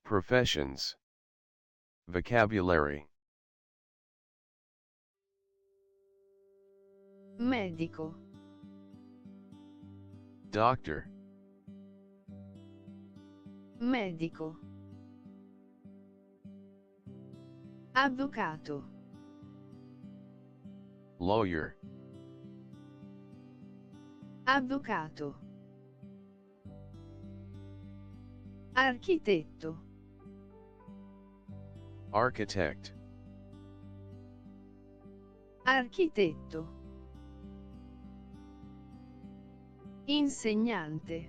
Professions. Vocabulary. Medico. Doctor. Medico. Avvocato. Lawyer. Avvocato. Architetto. Architect. Architetto. Insegnante.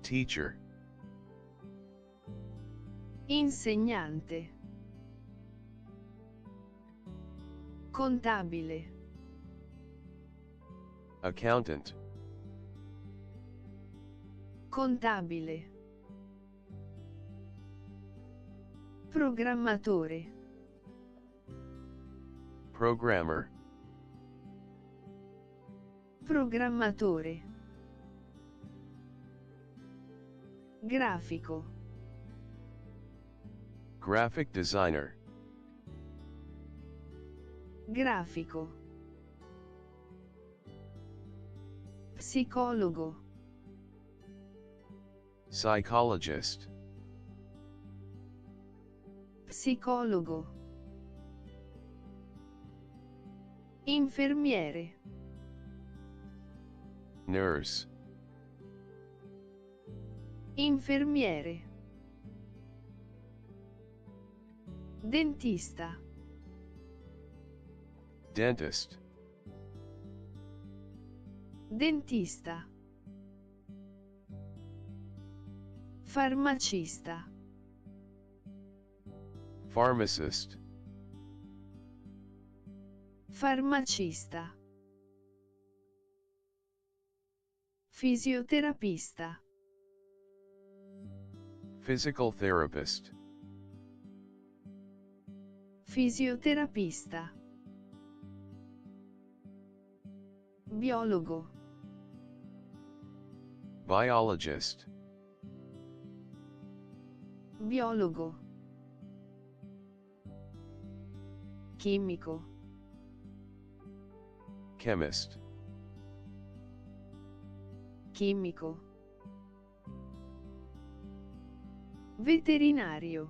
Teacher. Insegnante. Contabile. Accountant. Contabile. Programmatore. Programmer. Programmatore. Grafico. Graphic designer. Grafico. Psicologo. Psychologist. Psicologo. Infermiere. Nurse. Infermiere. Dentista. Dentist. Dentista. Farmacista. Pharmacist. Farmacista. Fisioterapista. Physical therapist. Fisioterapista. Biologo. Biologist. Biologo. Chimico. Chemist. Chimico. Veterinario.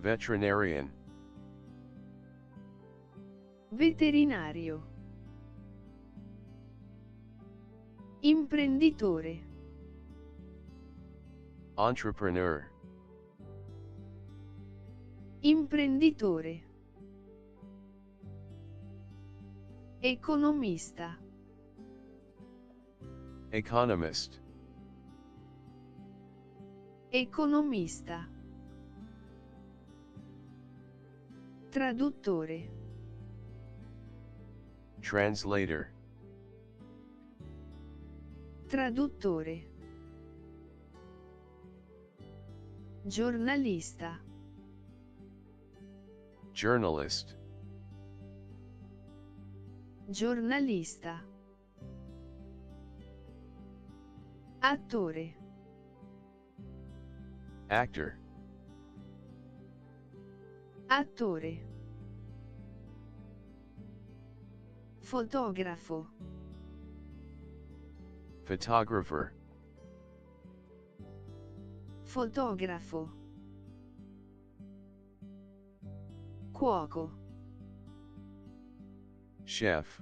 Veterinarian. Veterinario. Imprenditore. Entrepreneur. Imprenditore. Economista. Economist. Economista. Traduttore. Translator. Traduttore. Giornalista. Journalist. Giornalista. Attore. Actor. Attore. Fotografo. Photographer. Fotografo. Cuoco. Chef.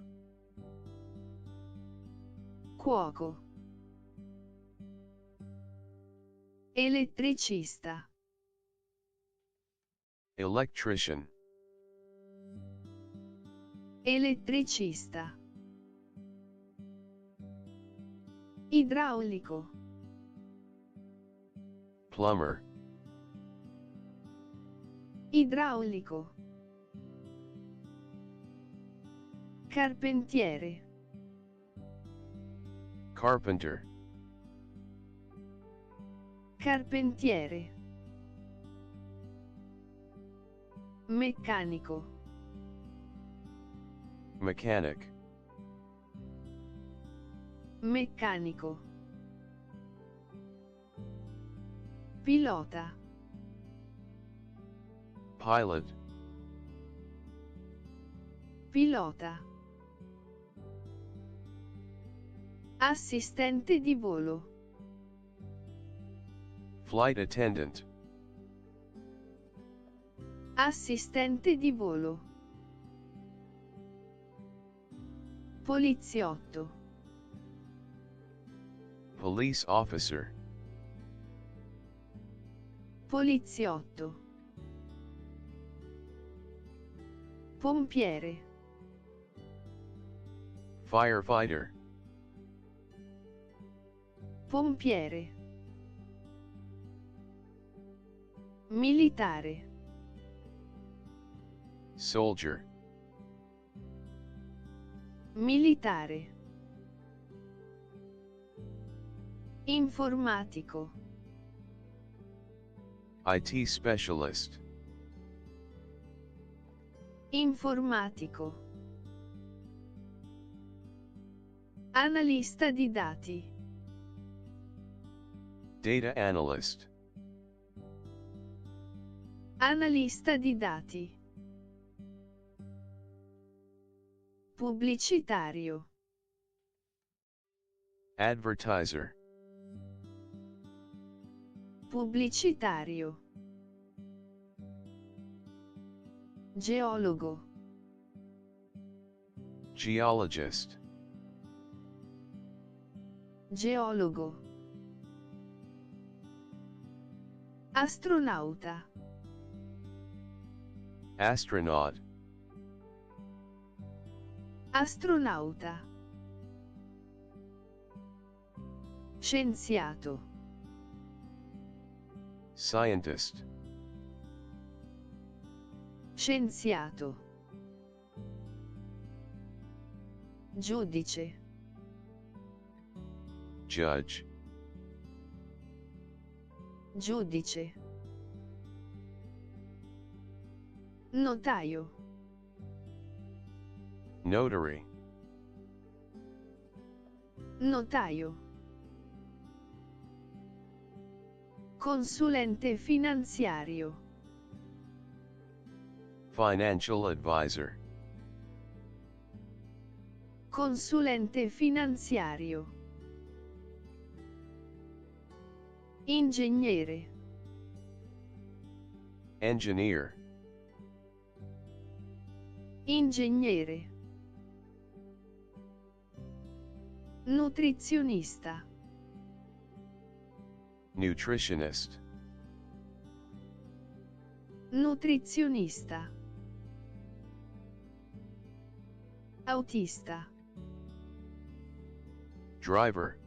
Cuoco. Elettricista. Electrician. Elettricista. Idraulico. Plumber. Idraulico. Carpentiere. Carpenter. Carpentiere. Meccanico. Mechanic. Meccanico. Pilota. Pilot. Pilota. Assistente di volo. Flight attendant. Assistente di volo. Poliziotto. Police officer. Poliziotto. Pompiere. Firefighter. Pompiere. Militare. Soldier. Militare. Informatico. IT specialist. Informatico. Analista di dati. Data analyst. Analista di dati. Pubblicitario. Advertiser. Pubblicitario. Geologo. Geologist. Geologo. Astronauta. Astronaut. Astronauta. Scienziato. Scientist. Scienziato. Giudice. Judge. Giudice. Notaio. Notary. Notaio. Consulente finanziario. Financial advisor. Consulente finanziario. Ingegnere. Engineer. Ingegnere. Nutrizionista. Nutritionist. Nutrizionista. Autista. Driver.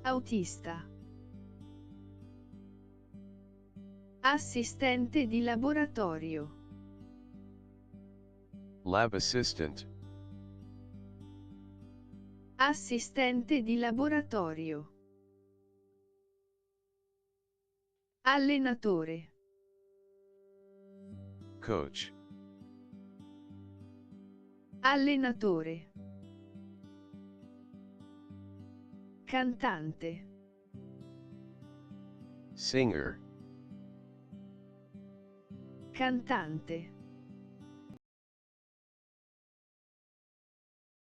Autista. Assistente di laboratorio. Lab assistant. Assistente di laboratorio. Allenatore. Coach. Allenatore. Cantante. Singer. Cantante.